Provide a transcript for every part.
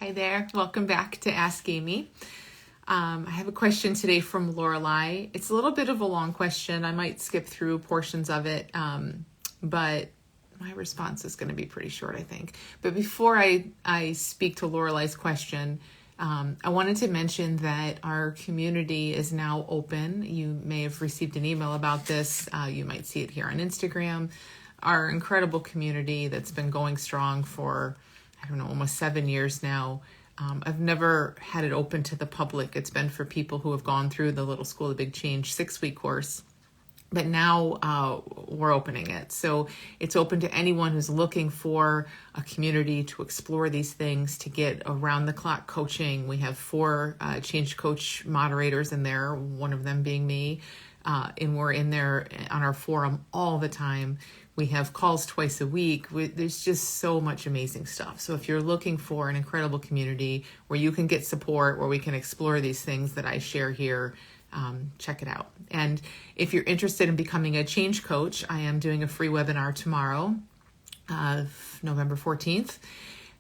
Hi there. Welcome back to Ask Amy. I have a question today from Lorelei. It's a little bit of a long question. I might skip through portions of it, but my response is going to be pretty short, I think. But before I speak to Lorelei's question, I wanted to mention that our community is now open. You may have received an email about this. You might see it here on Instagram. Our incredible community that's been going strong for, almost 7 years now. I've never had it open to the public. It's been for people who have gone through the Little School of Big Change 6-week course. But now we're opening it. So it's open to anyone who's looking for a community to explore these things, to get around-the-clock coaching. We have 4 Change Coach moderators in there, one of them being me. And we're in there on our forum all the time. We have calls twice a week. There's just so much amazing stuff. So if you're looking for an incredible community where you can get support, where we can explore these things that I share here, check it out. And if you're interested in becoming a change coach, I am doing a free webinar tomorrow, November 14th.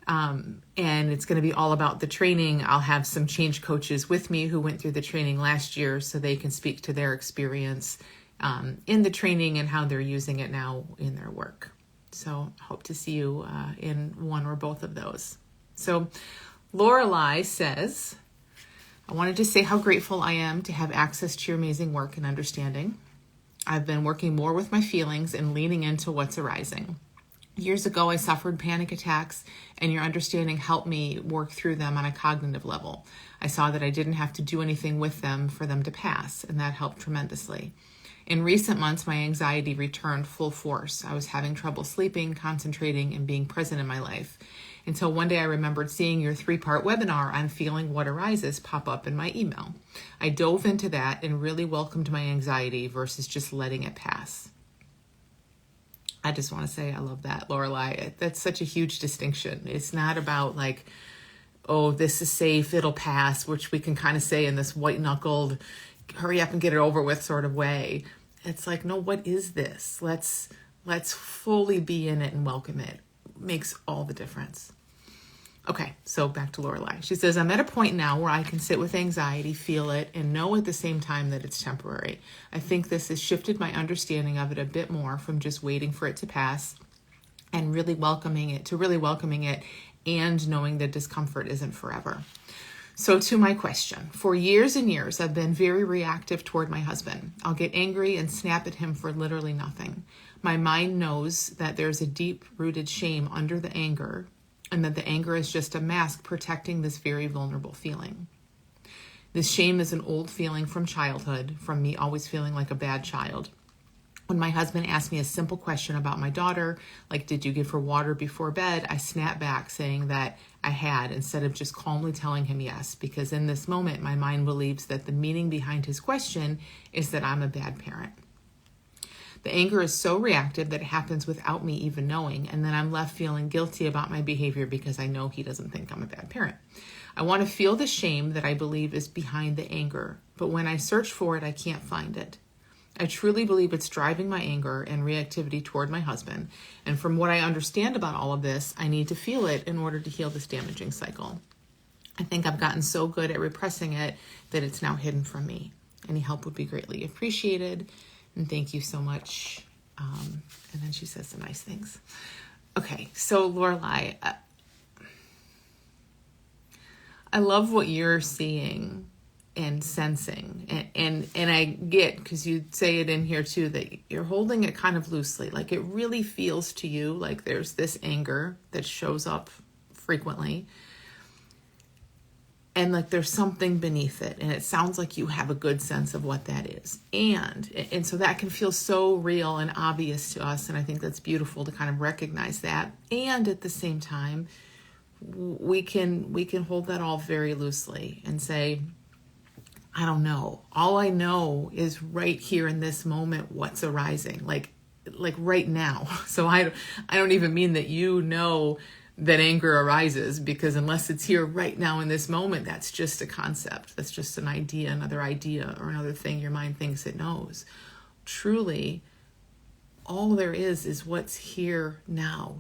And it's going to be all about the training. I'll have some change coaches with me who went through the training last year so they can speak to their experience in the training and how they're using it now in their work. So hope to see you in one or both of those. So Lorelei says, I wanted to say how grateful I am to have access to your amazing work and understanding. I've been working more with my feelings and leaning into what's arising. Years ago, I suffered panic attacks, and your understanding helped me work through them on a cognitive level. I saw that I didn't have to do anything with them for them to pass, and that helped tremendously. In recent months, my anxiety returned full force. I was having trouble sleeping, concentrating, and being present in my life. Until one day I remembered seeing your 3-part webinar on feeling what arises pop up in my email. I dove into that and really welcomed my anxiety versus just letting it pass. I just want to say I love that, Lorelei. That's such a huge distinction. It's not about like, oh, this is safe, it'll pass, which we can kind of say in this white-knuckled, hurry up and get it over with sort of way. It's like, no, what is this? Let's fully be in it and welcome it. Makes all the difference. Okay, so back to Lorelei. She says, I'm at a point now where I can sit with anxiety, feel it, and know at the same time that it's temporary. I think this has shifted my understanding of it a bit more from just waiting for it to pass and really welcoming it and knowing that discomfort isn't forever. So to my question, for years and years, I've been very reactive toward my husband. I'll get angry and snap at him for literally nothing. My mind knows that there's a deep-rooted shame under the anger, and that the anger is just a mask protecting this very vulnerable feeling. This shame is an old feeling from childhood, from me always feeling like a bad child. When my husband asked me a simple question about my daughter, like, did you give her water before bed? I snapped back saying that I had, instead of just calmly telling him yes, because in this moment, my mind believes that the meaning behind his question is that I'm a bad parent. The anger is so reactive that it happens without me even knowing, and then I'm left feeling guilty about my behavior because I know he doesn't think I'm a bad parent. I want to feel the shame that I believe is behind the anger, but when I search for it, I can't find it. I truly believe it's driving my anger and reactivity toward my husband, and from what I understand about all of this, I need to feel it in order to heal this damaging cycle. I think I've gotten so good at repressing it that it's now hidden from me. Any help would be greatly appreciated. And thank you so much. And then she says some nice things. Okay, so Lorelei, I love what you're seeing and sensing. And I get, because you say it in here too, that you're holding it kind of loosely. Like it really feels to you like there's this anger that shows up frequently. And like there's something beneath it, and it sounds like you have a good sense of what that is. And so that can feel so real and obvious to us, and I think that's beautiful to kind of recognize that. And at the same time, we can hold that all very loosely and say, I don't know. All I know is right here in this moment what's arising, like right now. So I don't even mean that you know that anger arises, because unless it's here right now in this moment, that's just a concept. That's just an idea, another idea, or another thing your mind thinks it knows. Truly, all there is what's here now,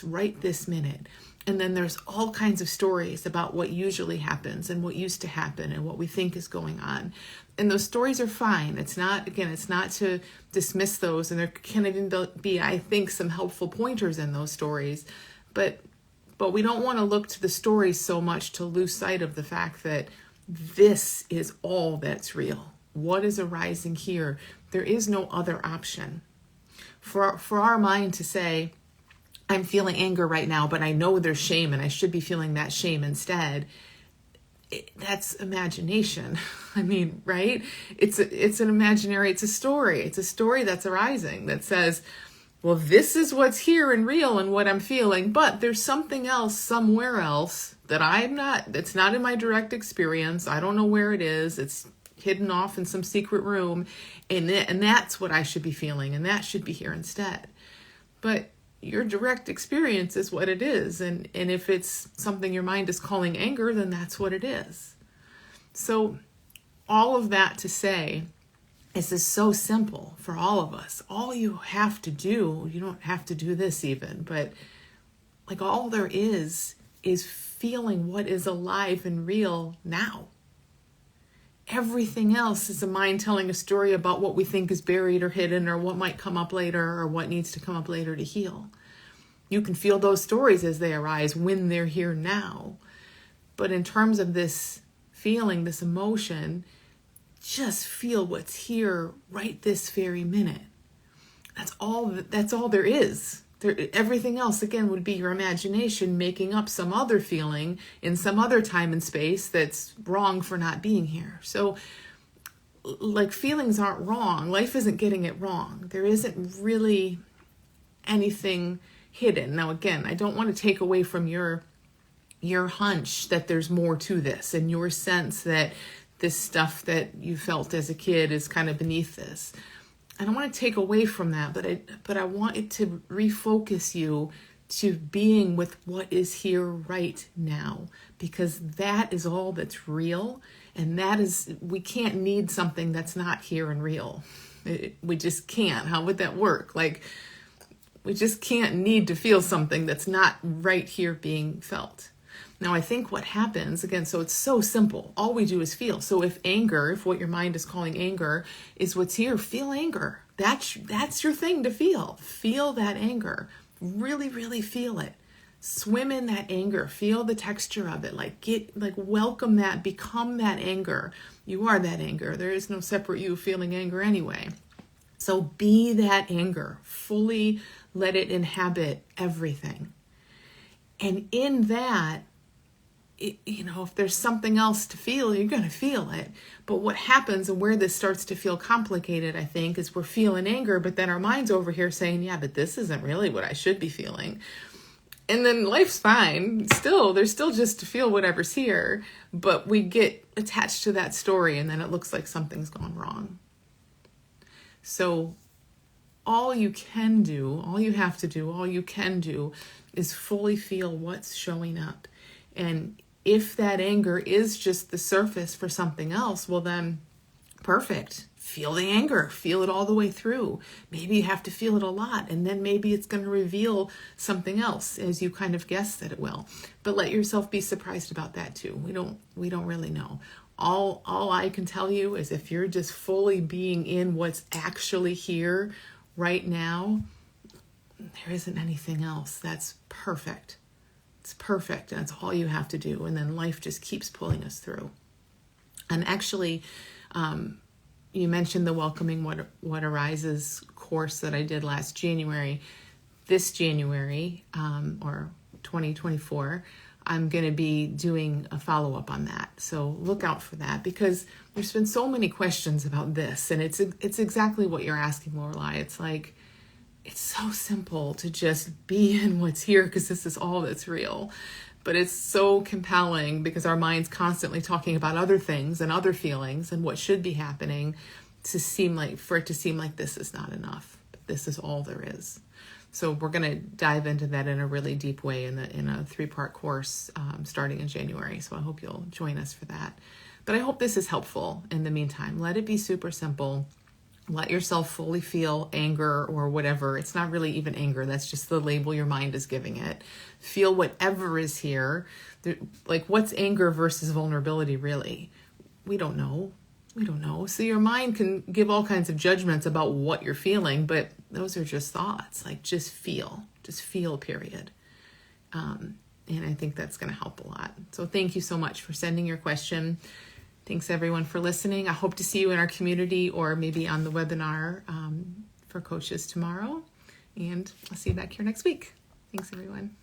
right this minute. And then there's all kinds of stories about what usually happens and what used to happen and what we think is going on. And those stories are fine. It's not to dismiss those. And there can even be, I think, some helpful pointers in those stories. But we don't want to look to the stories so much to lose sight of the fact that this is all that's real. What is arising here? There is no other option. For our mind to say, I'm feeling anger right now, but I know there's shame and I should be feeling that shame instead. That's imagination. I mean, right? It's an imaginary, it's a story. It's a story that's arising that says, well, this is what's here and real and what I'm feeling, but there's something else somewhere else that's not in my direct experience. I don't know where it is. It's hidden off in some secret room, and that's what I should be feeling, and that should be here instead. But your direct experience is what it is. And if it's something your mind is calling anger, then that's what it is. So all of that to say, this is so simple for all of us. All you have to do, you don't have to do this even, but like all there is feeling what is alive and real now. Everything else is the mind telling a story about what we think is buried or hidden or what might come up later or what needs to come up later to heal. You can feel those stories as they arise when they're here now. But in terms of this feeling, this emotion, just feel what's here right this very minute. That's all there is. Everything else, again, would be your imagination making up some other feeling in some other time and space that's wrong for not being here. So, like, feelings aren't wrong. Life isn't getting it wrong. There isn't really anything hidden. Now, again, I don't want to take away from your hunch that there's more to this and your sense that this stuff that you felt as a kid is kind of beneath this. I don't want to take away from that, but I want it to refocus you to being with what is here right now, because that is all that's real, and we can't need something that's not here and real. We just can't. How would that work? Like, we just can't need to feel something that's not right here being felt. Now, I think what happens, again, so it's so simple. All we do is feel. So if what your mind is calling anger is what's here, feel anger. That's your thing to feel. Feel that anger. Really, really feel it. Swim in that anger. Feel the texture of it. Welcome that. Become that anger. You are that anger. There is no separate you feeling anger anyway. So be that anger. Fully let it inhabit everything. And in that, if there's something else to feel, you're going to feel it. But what happens and where this starts to feel complicated, I think, is we're feeling anger, but then our mind's over here saying, yeah, but this isn't really what I should be feeling. And then life's fine. There's still just to feel whatever's here, but we get attached to that story and then it looks like something's gone wrong. So all you can do is fully feel what's showing up. And if that anger is just the surface for something else, well then, perfect. Feel the anger. Feel it all the way through. Maybe you have to feel it a lot, and then maybe it's going to reveal something else, as you kind of guessed that it will. But let yourself be surprised about that too. We don't really know. All I can tell you is if you're just fully being in what's actually here right now, there isn't anything else. That's perfect. It's perfect. That's all you have to do. And then life just keeps pulling us through. And actually, you mentioned the Welcoming What Arises course that I did last January. This January, or 2024, I'm going to be doing a follow-up on that. So look out for that, because there's been so many questions about this. And it's exactly what you're asking, Lorelei. It's like, it's so simple to just be in what's here because this is all that's real. But it's so compelling because our mind's constantly talking about other things and other feelings and what should be happening for it to seem like this is not enough. But this is all there is. So we're going to dive into that in a really deep way in a 3-part course starting in January. So I hope you'll join us for that. But I hope this is helpful in the meantime. Let it be super simple. Let yourself fully feel anger or whatever. It's not really even anger. That's just the label your mind is giving it. Feel whatever is here. Like, what's anger versus vulnerability really? We don't know. We don't know. So your mind can give all kinds of judgments about what you're feeling, but those are just thoughts. Like, just feel, period. And I think that's going to help a lot. So thank you so much for sending your question. Thanks everyone for listening. I hope to see you in our community or maybe on the webinar for coaches tomorrow. And I'll see you back here next week. Thanks everyone.